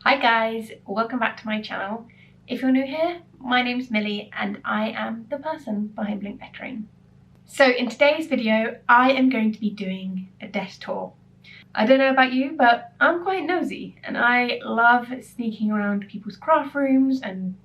Hi guys, welcome back to my channel. If you're new here, my name's Millie and I am the person behind Blink Lettering. So in today's video, I am going to be doing a desk tour. I don't know about you, but I'm quite nosy and I love sneaking around people's craft rooms and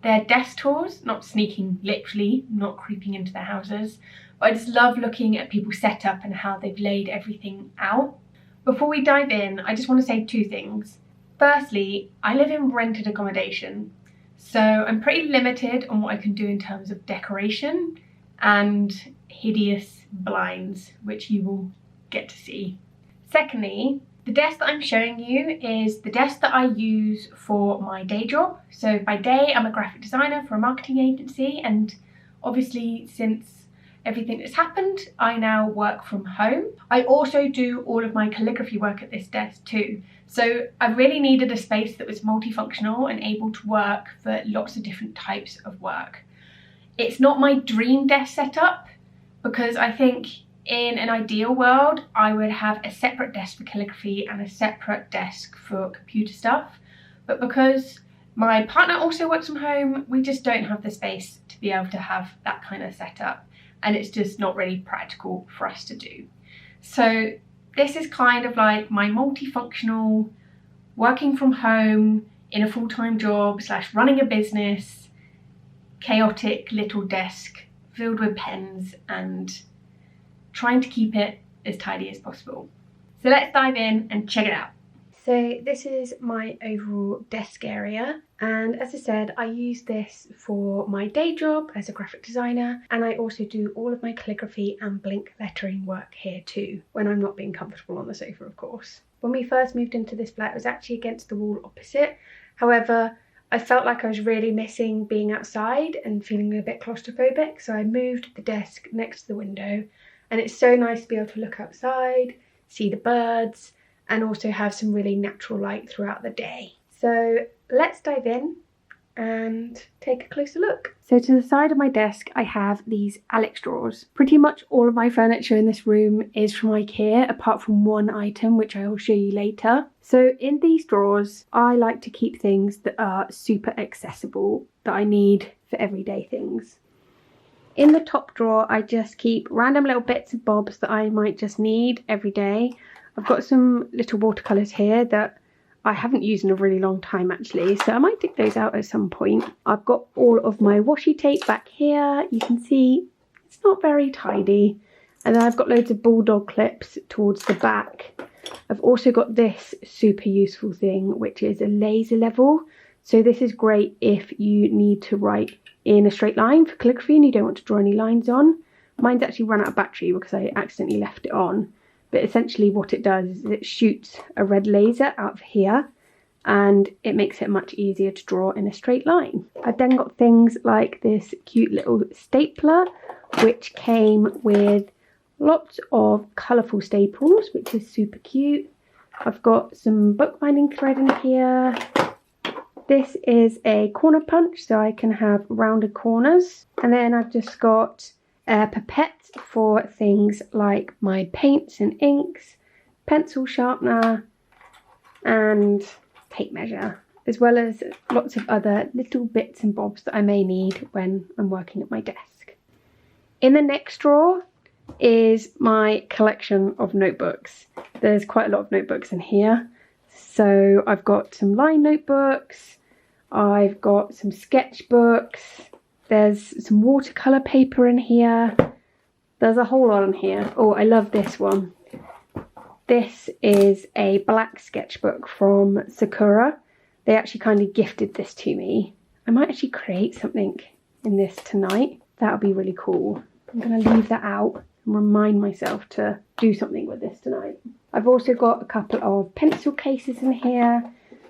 their desk tours, not sneaking literally, not creeping into their houses, but I just love looking at people's setup and how they've laid everything out. Before we dive in, I just want to say two things. Firstly, I live in rented accommodation, so I'm pretty limited on what I can do in terms of decoration and hideous blinds, which you will get to see. Secondly, the desk that I'm showing you is the desk that I use for my day job. So by day, I'm a graphic designer for a marketing agency, and obviously since everything that's happened, I now work from home. I also do all of my calligraphy work at this desk too. So I really needed a space that was multifunctional and able to work for lots of different types of work. It's not my dream desk setup because I think in an ideal world, I would have a separate desk for calligraphy and a separate desk for computer stuff. But because my partner also works from home, we just don't have the space to be able to have that kind of setup. And it's just not really practical for us to do. So this is kind of like my multifunctional, working from home in a full-time job / running a business, chaotic little desk filled with pens and trying to keep it as tidy as possible. So let's dive in and check it out. So this is my overall desk area, and as I said, I use this for my day job as a graphic designer, and I also do all of my calligraphy and Blink lettering work here too, when I'm not being comfortable on the sofa, of course. When we first moved into this flat, it was actually against the wall opposite. However, I felt like I was really missing being outside and feeling a bit claustrophobic, so I moved the desk next to the window, and it's so nice to be able to look outside, see the birds, and also have some really natural light throughout the day. So let's dive in and take a closer look. So to the side of my desk, I have these Alex drawers. Pretty much all of my furniture in this room is from IKEA, apart from one item, which I will show you later. So in these drawers, I like to keep things that are super accessible, that I need for everyday things. In the top drawer, I just keep random little bits and bobs that I might just need every day. I've got some little watercolours here that I haven't used in a really long time actually, so I might dig those out at some point. I've got all of my washi tape back here. You can see it's not very tidy. And then I've got loads of bulldog clips towards the back. I've also got this super useful thing, which is a laser level. So this is great if you need to write in a straight line for calligraphy and you don't want to draw any lines on. Mine's actually run out of battery because I accidentally left it on. But essentially what it does is it shoots a red laser out of here and it makes it much easier to draw in a straight line. I've then got things like this cute little stapler, which came with lots of colourful staples, which is super cute. I've got some bookbinding thread in here. This is a corner punch, so I can have rounded corners. And then I've just got pipettes for things like my paints and inks, pencil sharpener and tape measure, as well as lots of other little bits and bobs that I may need when I'm working at my desk. In the next drawer is my collection of notebooks. There's quite a lot of notebooks in here. So I've got some line notebooks, I've got some sketchbooks, there's some watercolour paper in here. There's a whole lot in here. Oh, I love this one. This is a black sketchbook from Sakura. They actually kind of gifted this to me. I might actually create something in this tonight. That would be really cool. I'm going to leave that out and remind myself to do something with this tonight. I've also got a couple of pencil cases in here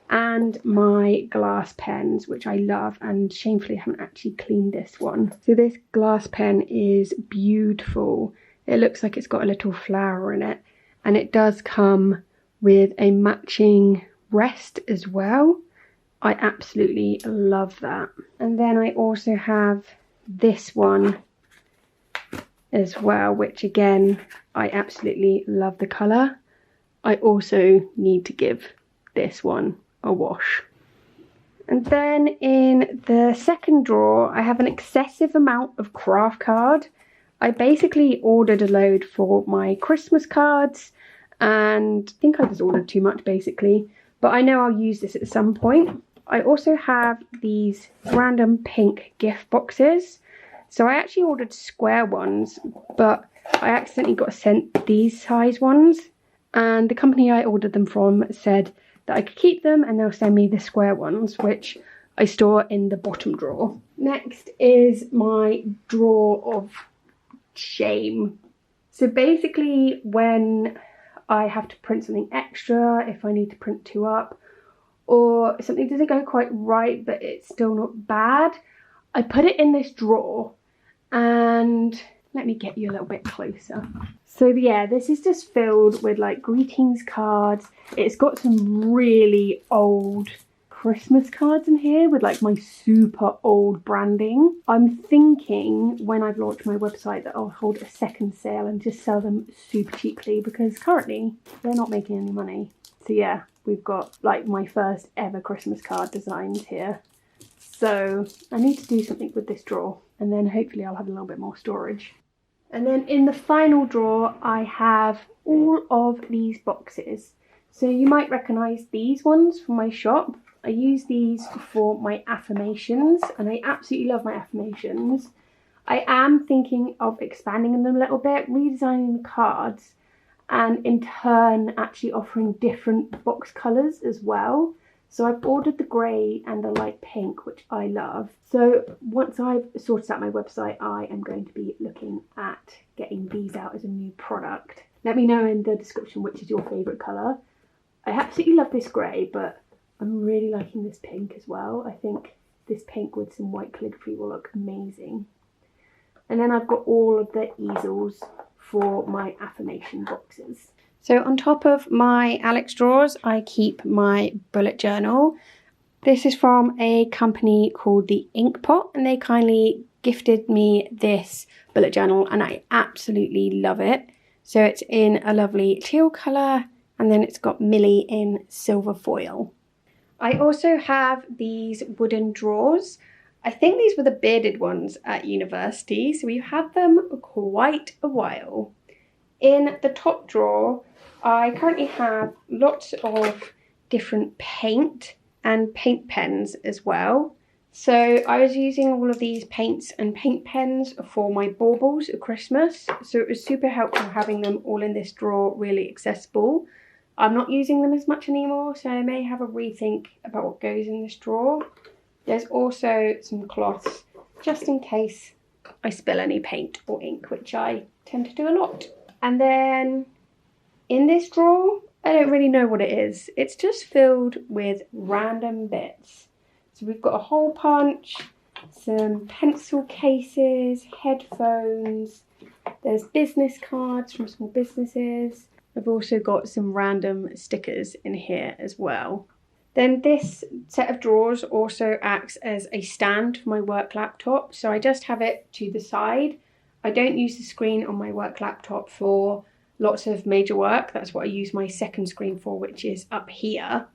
and my glass pens, which I love, and shamefully I haven't actually cleaned this one. So this glass pen is beautiful. It looks like it's got a little flower in it, and it does come with a matching rest as well. I absolutely love that. And then I also have this one as well, which again, I absolutely love the colour. I also need to give this one a wash. And then in the second drawer, I have an excessive amount of craft card. I basically ordered a load for my Christmas cards, and I think I just ordered too much basically, but I know I'll use this at some point. I also have these random pink gift boxes. So I actually ordered square ones, but I accidentally got sent these size ones, and the company I ordered them from said that I could keep them and they'll send me the square ones, which I store in the bottom drawer. Next is my drawer of shame. So basically when I have to print something extra, if I need to print two up, or something doesn't go quite right but it's still not bad, I put it in this drawer. And let me get you a little bit closer. So yeah, this is just filled with like greetings cards. It's got some really old Christmas cards in here with like my super old branding. I'm thinking when I've launched my website that I'll hold a second sale and just sell them super cheaply, because currently they're not making any money. So yeah, we've got like my first ever Christmas card designs here. So I need to do something with this drawer, and then hopefully I'll have a little bit more storage. And then in the final drawer, I have all of these boxes. So you might recognise these ones from my shop. I use these for my affirmations, and I absolutely love my affirmations. I am thinking of expanding them a little bit, redesigning the cards, and in turn actually offering different box colours as well. So I've ordered the grey and the light pink, which I love. So once I've sorted out my website, I am going to be looking at getting these out as a new product. Let me know in the description which is your favourite colour. I absolutely love this grey, but I'm really liking this pink as well. I think this pink with some white calligraphy will look amazing. And then I've got all of the easels for my affirmation boxes. So on top of my Alex drawers, I keep my bullet journal. This is from a company called the Ink Pot, and they kindly gifted me this bullet journal and I absolutely love it. So it's in a lovely teal colour, and then it's got Millie in silver foil. I also have these wooden drawers. I think these were the bearded ones at university, so we've had them quite a while. In the top drawer, I currently have lots of different paint and paint pens as well. So I was using all of these paints and paint pens for my baubles at Christmas. So it was super helpful having them all in this drawer, really accessible. I'm not using them as much anymore, so I may have a rethink about what goes in this drawer. There's also some cloths, just in case I spill any paint or ink, which I tend to do a lot. And then in this drawer, I don't really know what it is. It's just filled with random bits. So we've got a hole punch, some pencil cases, headphones, there's business cards from small businesses. I've also got some random stickers in here as well. Then this set of drawers also acts as a stand for my work laptop. So I just have it to the side. I don't use the screen on my work laptop for lots of major work. That's what I use my second screen for, which is up here.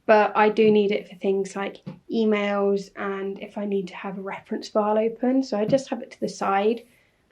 But I do need it for things like emails and if I need to have a reference file open. So I just have it to the side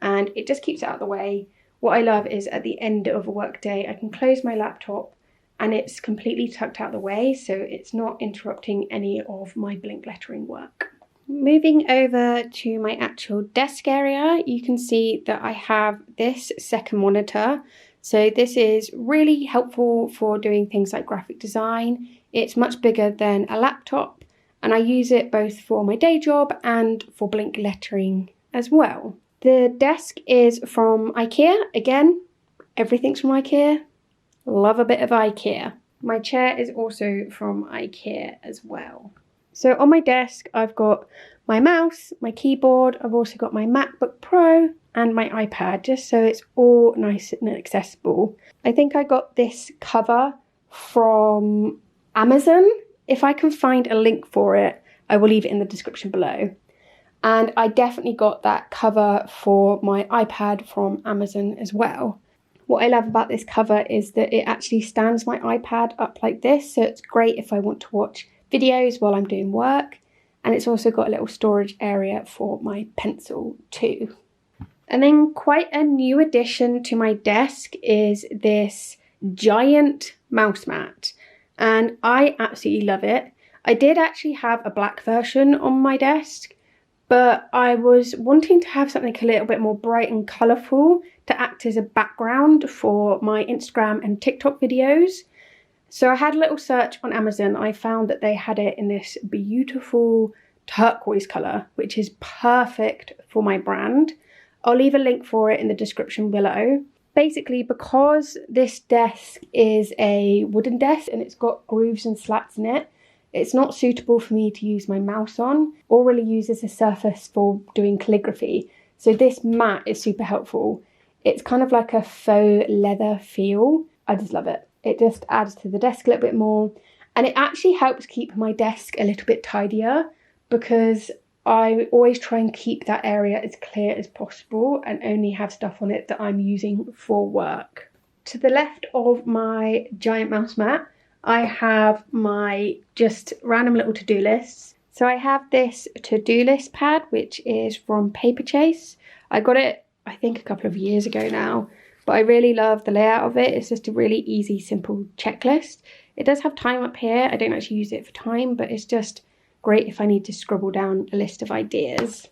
and it just keeps it out of the way. What I love is at the end of a work day, I can close my laptop and it's completely tucked out of the way, so it's not interrupting any of my blink lettering work. Moving over to my actual desk area, you can see that I have this second monitor. So this is really helpful for doing things like graphic design. It's much bigger than a laptop, and I use it both for my day job and for blink lettering as well. The desk is from IKEA. Again, everything's from IKEA. Love a bit of IKEA. My chair is also from IKEA as well. So on my desk, I've got my mouse, my keyboard. I've also got my MacBook Pro and my iPad, just so it's all nice and accessible. I think I got this cover from Amazon. If I can find a link for it, I will leave it in the description below. And I definitely got that cover for my iPad from Amazon as well. What I love about this cover is that it actually stands my iPad up like this, so it's great if I want to watch videos while I'm doing work. And it's also got a little storage area for my pencil too. And then quite a new addition to my desk is this giant mouse mat. And I absolutely love it. I did actually have a black version on my desk, but I was wanting to have something a little bit more bright and colourful to act as a background for my Instagram and TikTok videos. So I had a little search on Amazon. I found that they had it in this beautiful turquoise colour, which is perfect for my brand. I'll leave a link for it in the description below. Basically, because this desk is a wooden desk and it's got grooves and slats in it, it's not suitable for me to use my mouse on or really use as a surface for doing calligraphy. So this mat is super helpful. It's kind of like a faux leather feel. I just love it. It just adds to the desk a little bit more. And it actually helps keep my desk a little bit tidier because I always try and keep that area as clear as possible and only have stuff on it that I'm using for work. To the left of my giant mouse mat, I have my just random little to-do lists. So I have this to-do list pad, which is from Paperchase. I got it, I think, a couple of years ago now, but I really love the layout of it. It's just a really easy, simple checklist. It does have time up here. I don't actually use it for time, but it's just great if I need to scribble down a list of ideas.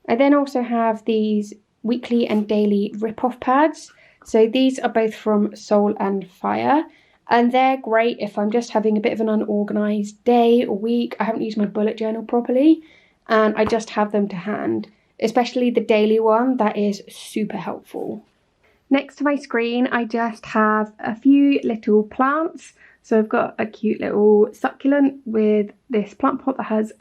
I then also have these weekly and daily rip-off pads. So these are both from Soul and Fire. And they're great if I'm just having a bit of an unorganised day or week. I haven't used my bullet journal properly and I just have them to hand. Especially the daily one, that is super helpful. Next to my screen, I just have a few little plants. So I've got a cute little succulent with this plant pot that has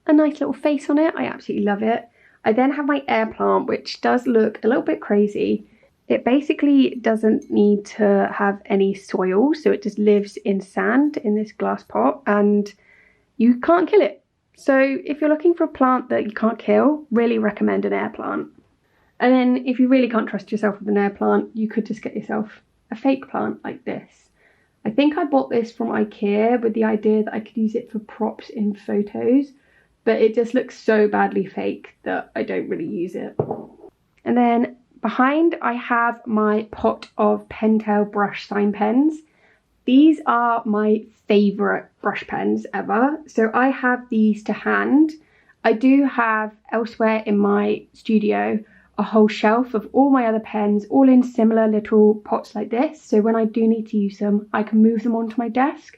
a nice little face on it. I absolutely love it. I then have my air plant, which does look a little bit crazy. It basically doesn't need to have any soil, so it just lives in sand in this glass pot and you can't kill it. So if you're looking for a plant that you can't kill, really recommend an air plant. And then if you really can't trust yourself with an air plant, you could just get yourself a fake plant like this. I think I bought this from IKEA with the idea that I could use it for props in photos, but it just looks so badly fake that I don't really use it. And then behind I have my pot of Pentel brush sign pens. These are my favourite brush pens ever. So I have these to hand. I do have elsewhere in my studio a whole shelf of all my other pens, all in similar little pots like this. So when I do need to use them, I can move them onto my desk.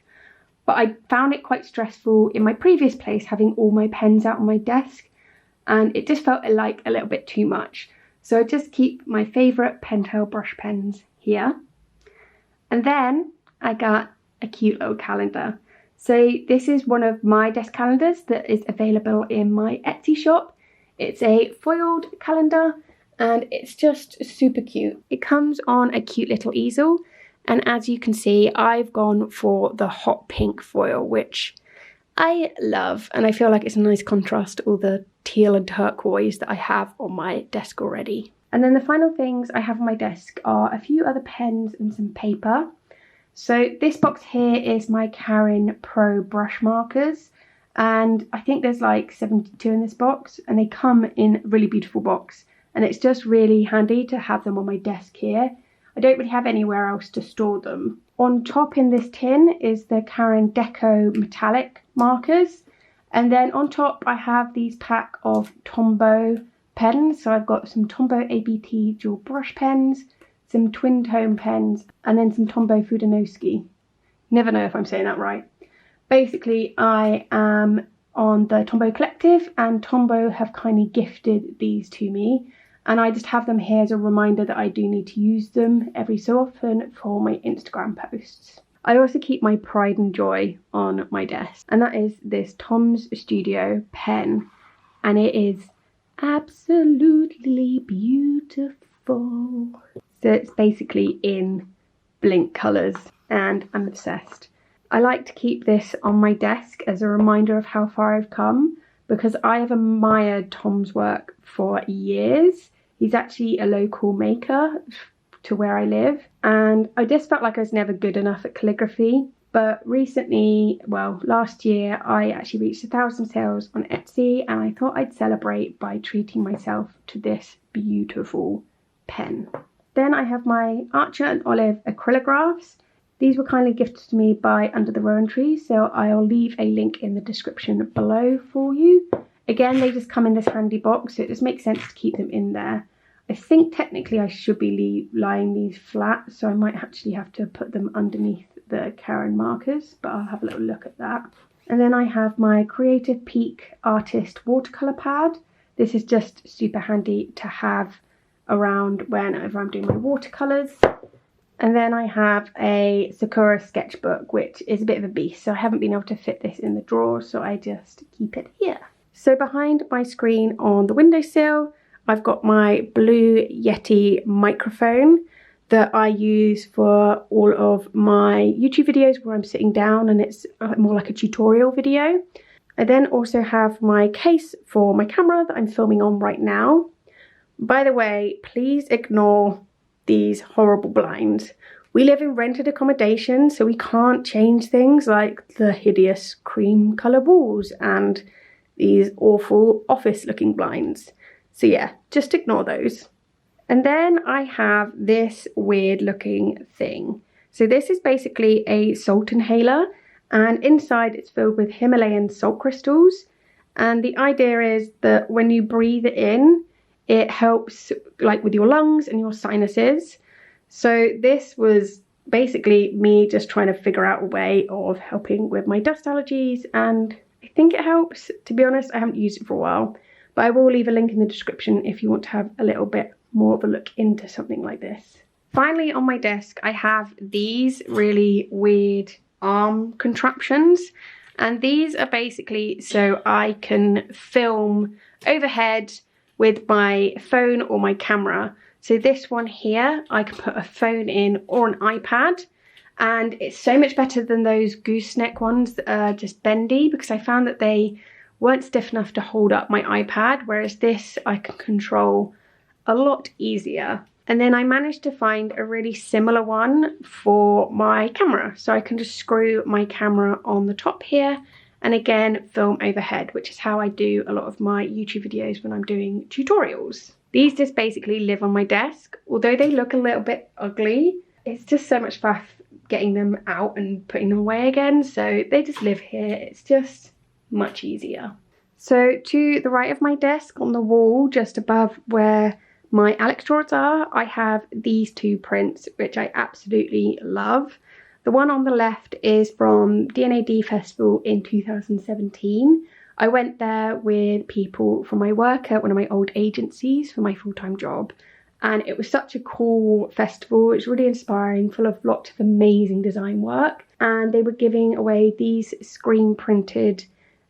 But I found it quite stressful in my previous place having all my pens out on my desk. And it just felt like a little bit too much. So I just keep my favourite Pentel brush pens here. And then I got a cute little calendar. So this is one of my desk calendars that is available in my Etsy shop. It's a foiled calendar and it's just super cute. It comes on a cute little easel. And as you can see, I've gone for the hot pink foil, which I love. And I feel like it's a nice contrast to all the teal and turquoise that I have on my desk already. And then the final things I have on my desk are a few other pens and some paper. So this box here is my Carin Pro brush markers. And I think there's like 72 in this box and they come in a really beautiful box. And it's just really handy to have them on my desk here. I don't really have anywhere else to store them. On top in this tin is the Carin Decor metallic markers. And then on top I have these pack of Tombow pens. So I've got some Tombow ABT dual brush pens, some twin tone pens, and then some Tombow Fudenoski. Never know if I'm saying that right. Basically, I am on the Tombow Collective and Tombow have kindly gifted these to me. And I just have them here as a reminder that I do need to use them every so often for my Instagram posts. I also keep my Pride and Joy on my desk. And that is this Tom's Studio pen. And it is absolutely beautiful. So it's basically in Blink colours and I'm obsessed. I like to keep this on my desk as a reminder of how far I've come because I have admired Tom's work for years. He's actually a local maker, to where I live, and I just felt like I was never good enough at calligraphy. But recently, well, last year, I actually reached 1,000 sales on Etsy, and I thought I'd celebrate by treating myself to this beautiful pen. Then I have my Archer and Olive acrylographs. These were kindly gifted to me by Under the Rowan Tree, so I'll leave a link in the description below for you. Again, they just come in this handy box, so it just makes sense to keep them in there. I think technically I should be lying these flat, so I might actually have to put them underneath the Karen markers, but I'll have a little look at that. And then I have my Creative Peak Artist watercolour pad. This is just super handy to have around whenever I'm doing my watercolours. And then I have a Sakura sketchbook, which is a bit of a beast, so I haven't been able to fit this in the drawer, so I just keep it here. So behind my screen on the windowsill, I've got my Blue Yeti microphone that I use for all of my YouTube videos where I'm sitting down and it's more like a tutorial video. I then also have my case for my camera that I'm filming on right now. By the way, please ignore these horrible blinds. We live in rented accommodation, so we can't change things like the hideous cream colour walls and these awful office looking blinds. So yeah, just ignore those. And then I have this weird looking thing. So this is basically a salt inhaler, and inside it's filled with Himalayan salt crystals. And the idea is that when you breathe it in, it helps like with your lungs and your sinuses. So this was basically me just trying to figure out a way of helping with my dust allergies, and I think it helps. To be honest, I haven't used it for a while, but I will leave a link in the description if you want to have a little bit more of a look into something like this. Finally, on my desk, I have these really weird arm contraptions, and these are basically so I can film overhead with my phone or my camera. So this one here, I can put a phone in or an iPad, and it's so much better than those gooseneck ones that are just bendy, because I found that they weren't stiff enough to hold up my iPad, whereas this I can control a lot easier. And then I managed to find a really similar one for my camera, so I can just screw my camera on the top here and again film overhead, which is how I do a lot of my YouTube videos when I'm doing tutorials. These just basically live on my desk. Although they look a little bit ugly, it's just so much faff getting them out and putting them away again, so they just live here. It's just much easier. So to the right of my desk on the wall, just above where my Alex drawers are, I have these two prints which I absolutely love. The one on the left is from D&AD Festival in 2017. I went there with people from my work at one of my old agencies for my full-time job, and it was such a cool festival. It was really inspiring, full of lots of amazing design work, and they were giving away these screen printed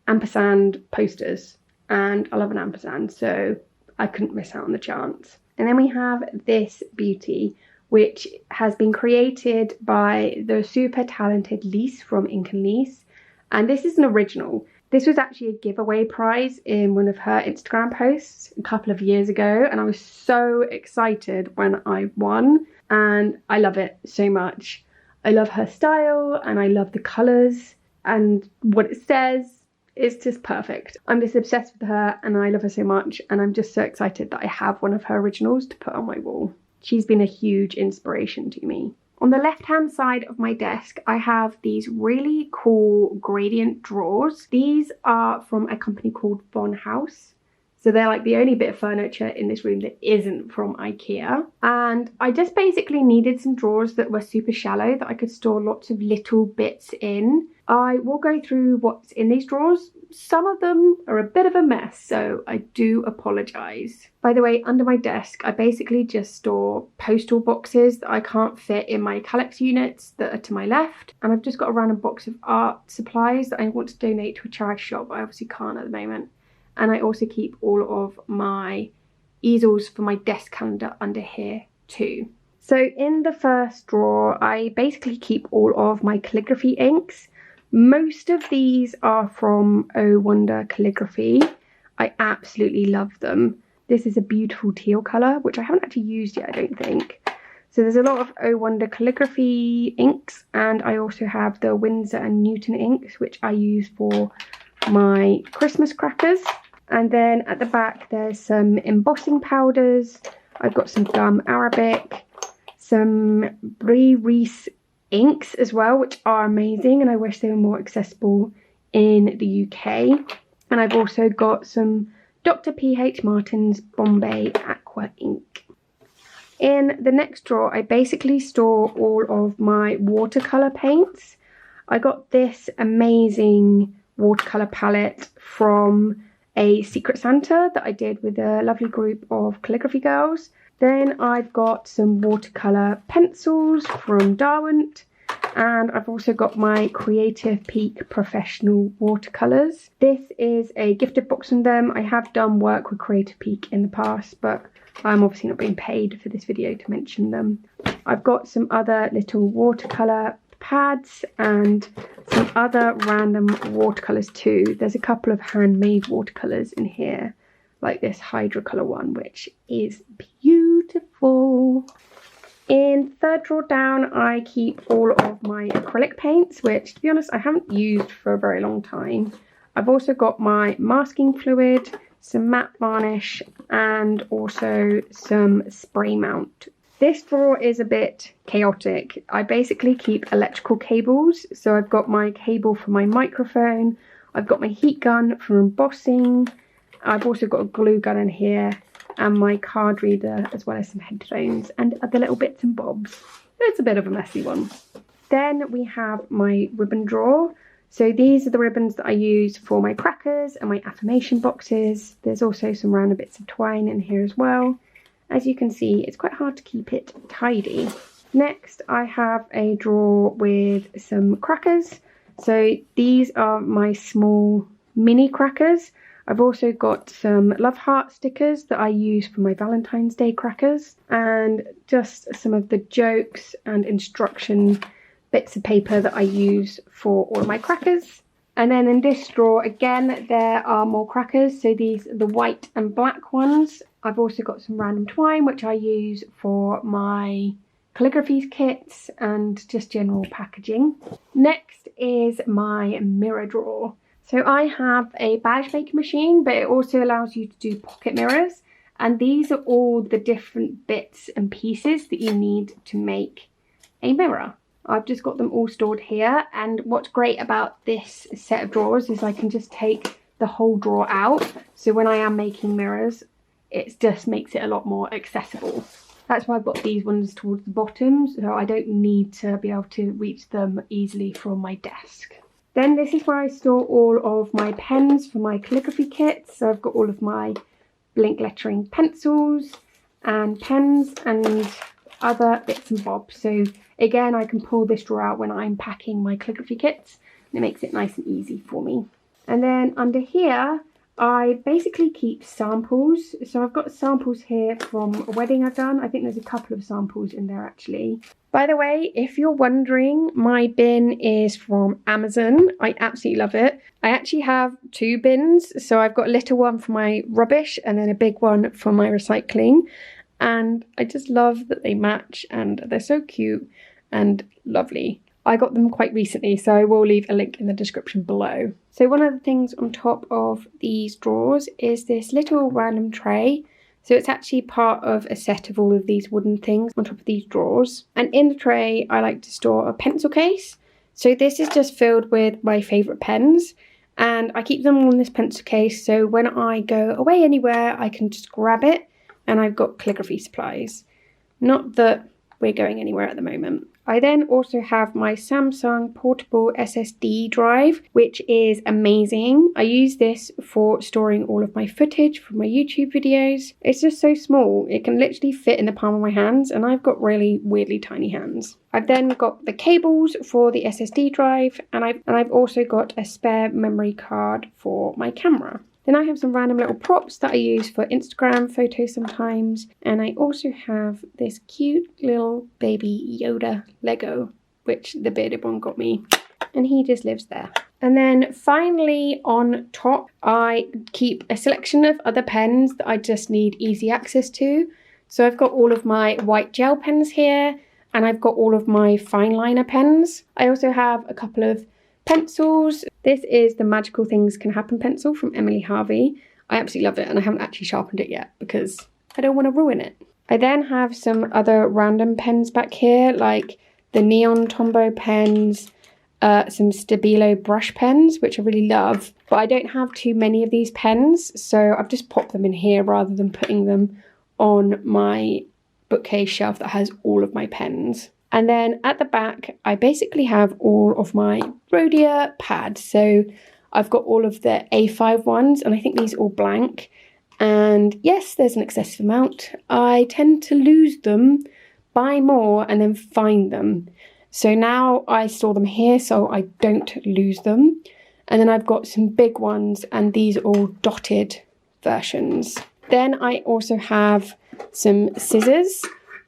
ampersand posters, and I love an ampersand, so I couldn't miss out on the chance. And then we have this beauty, which has been created by the super talented Lise from Ink and Lise, and this is an original. This was actually a giveaway prize in one of her Instagram posts a couple of years ago, and I was so excited when I won, and I love it so much. I love her style, and I love the colours, and what it says is just perfect. I'm just obsessed with her, and I love her so much, and I'm just so excited that I have one of her originals to put on my wall. She's been a huge inspiration to me. On the left-hand side of my desk, I have these really cool gradient drawers. These are from a company called Von House. So they're like the only bit of furniture in this room that isn't from IKEA. And I just basically needed some drawers that were super shallow that I could store lots of little bits in. I will go through what's in these drawers. Some of them are a bit of a mess, so I do apologise. By the way, under my desk, I basically just store postal boxes that I can't fit in my Calyx units that are to my left. And I've just got a random box of art supplies that I want to donate to a charity shop, but I obviously can't at the moment. And I also keep all of my easels for my desk calendar under here too. So in the first drawer, I basically keep all of my calligraphy inks. Most of these are from Oh Wonder Calligraphy. I absolutely love them. This is a beautiful teal colour, which I haven't actually used yet, I don't think. So there's a lot of Oh Wonder calligraphy inks, and I also have the Winsor and Newton inks, which I use for my Christmas crackers. And then at the back there's some embossing powders. I've got some gum arabic, some Brie Reese inks as well, which are amazing, and I wish they were more accessible in the UK. And I've also got some Dr. P.H. Martin's Bombay Aqua ink. In the next drawer, I basically store all of my watercolour paints. I got this amazing watercolour palette from a Secret Santa that I did with a lovely group of calligraphy girls. Then I've got some watercolour pencils from Derwent, and I've also got my Creative Peak Professional watercolours. This is a gifted box from them. I have done work with Creative Peak in the past, but I'm obviously not being paid for this video to mention them. I've got some other little watercolour pads and some other random watercolours too. There's a couple of handmade watercolours in here, like this hydrocolour one, which is beautiful. In third drawer down, I keep all of my acrylic paints, which to be honest I haven't used for a very long time. I've also got my masking fluid, some matte varnish, and also some spray mount. This drawer is a bit chaotic. I basically keep electrical cables. So I've got my cable for my microphone, I've got my heat gun for embossing, I've also got a glue gun in here, and my card reader, as well as some headphones and other little bits and bobs. It's a bit of a messy one. Then we have my ribbon drawer. So these are the ribbons that I use for my crackers and my affirmation boxes. There's also some random bits of twine in here as well. As you can see, it's quite hard to keep it tidy. Next, I have a drawer with some crackers. So these are my small mini crackers. I've also got some love heart stickers that I use for my Valentine's Day crackers, and just some of the jokes and instruction bits of paper that I use for all of my crackers. And then in this drawer again there are more crackers. So these are the white and black ones. I've also got some random twine which I use for my calligraphy kits and just general packaging. Next is my mirror drawer. So I have a badge making machine, but it also allows you to do pocket mirrors, and these are all the different bits and pieces that you need to make a mirror. I've just got them all stored here, and what's great about this set of drawers is I can just take the whole drawer out, so when I am making mirrors it just makes it a lot more accessible. That's why I've got these ones towards the bottom, so I don't need to be able to reach them easily from my desk. Then this is where I store all of my pens for my calligraphy kits. So I've got all of my Blink lettering pencils and pens and other bits and bobs. So again, I can pull this drawer out when I'm packing my calligraphy kits, and it makes it nice and easy for me. And then under here, I basically keep samples. So I've got samples here from a wedding I've done. I think there's a couple of samples in there actually. By the way, if you're wondering, my bin is from Amazon. I absolutely love it. I actually have two bins. So I've got a little one for my rubbish and then a big one for my recycling. And I just love that they match and they're so cute and lovely. I got them quite recently, so I will leave a link in the description below. So one of the things on top of these drawers is this little random tray. So it's actually part of a set of all of these wooden things on top of these drawers. And in the tray, I like to store a pencil case. So this is just filled with my favourite pens. And I keep them all in this pencil case, so when I go away anywhere, I can just grab it. And I've got calligraphy supplies. Not that we're going anywhere at the moment. I then also have my Samsung portable SSD drive, which is amazing. I use this for storing all of my footage from my YouTube videos. It's just so small. It can literally fit in the palm of my hands, and I've got really weirdly tiny hands. I've then got the cables for the SSD drive, and I've also got a spare memory card for my camera. Then I have some random little props that I use for Instagram photos sometimes. And I also have this cute little baby Yoda Lego, which the bearded one got me. And he just lives there. And then finally on top, I keep a selection of other pens that I just need easy access to. So I've got all of my white gel pens here, and I've got all of my fine liner pens. I also have a couple of pencils. This is the Magical Things Can Happen pencil from Emily Harvey. I absolutely love it, and I haven't actually sharpened it yet because I don't want to ruin it. I then have some other random pens back here, like the Neon Tombow pens, some Stabilo brush pens, which I really love. But I don't have too many of these pens, so I've just popped them in here rather than putting them on my bookcase shelf that has all of my pens. And then at the back, I basically have all of my Rhodia pads. So I've got all of the A5 ones, and I think these are all blank. And yes, there's an excessive amount. I tend to lose them, buy more, and then find them. So now I store them here so I don't lose them. And then I've got some big ones, and these are all dotted versions. Then I also have some scissors.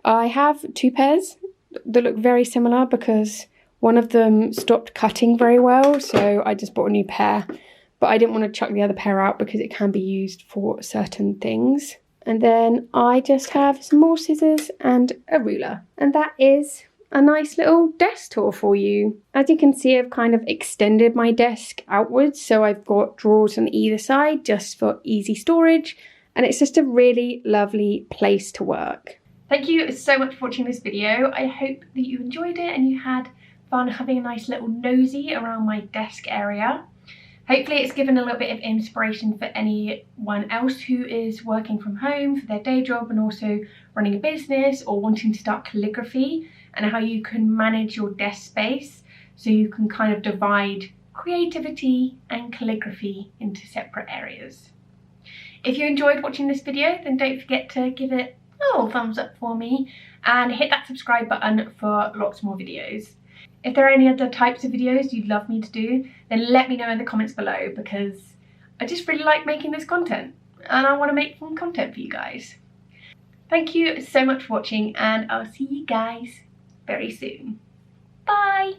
I have 2 pairs that look very similar because one of them stopped cutting very well, so I just bought a new pair. But I didn't want to chuck the other pair out because it can be used for certain things. And then I just have some more scissors and a ruler. And that is a nice little desk tour for you. As you can see, I've kind of extended my desk outwards, so I've got drawers on either side just for easy storage. And it's just a really lovely place to work. Thank you so much for watching this video. I hope that you enjoyed it and you had fun having a nice little nosy around my desk area. Hopefully it's given a little bit of inspiration for anyone else who is working from home for their day job and also running a business or wanting to start calligraphy, and how you can manage your desk space so you can kind of divide creativity and calligraphy into separate areas. If you enjoyed watching this video, then don't forget to give it a little thumbs up for me and hit that subscribe button for lots more videos. If there are any other types of videos you'd love me to do, then let me know in the comments below, because I just really like making this content and I want to make fun content for you guys. Thank you so much for watching, and I'll see you guys very soon. Bye!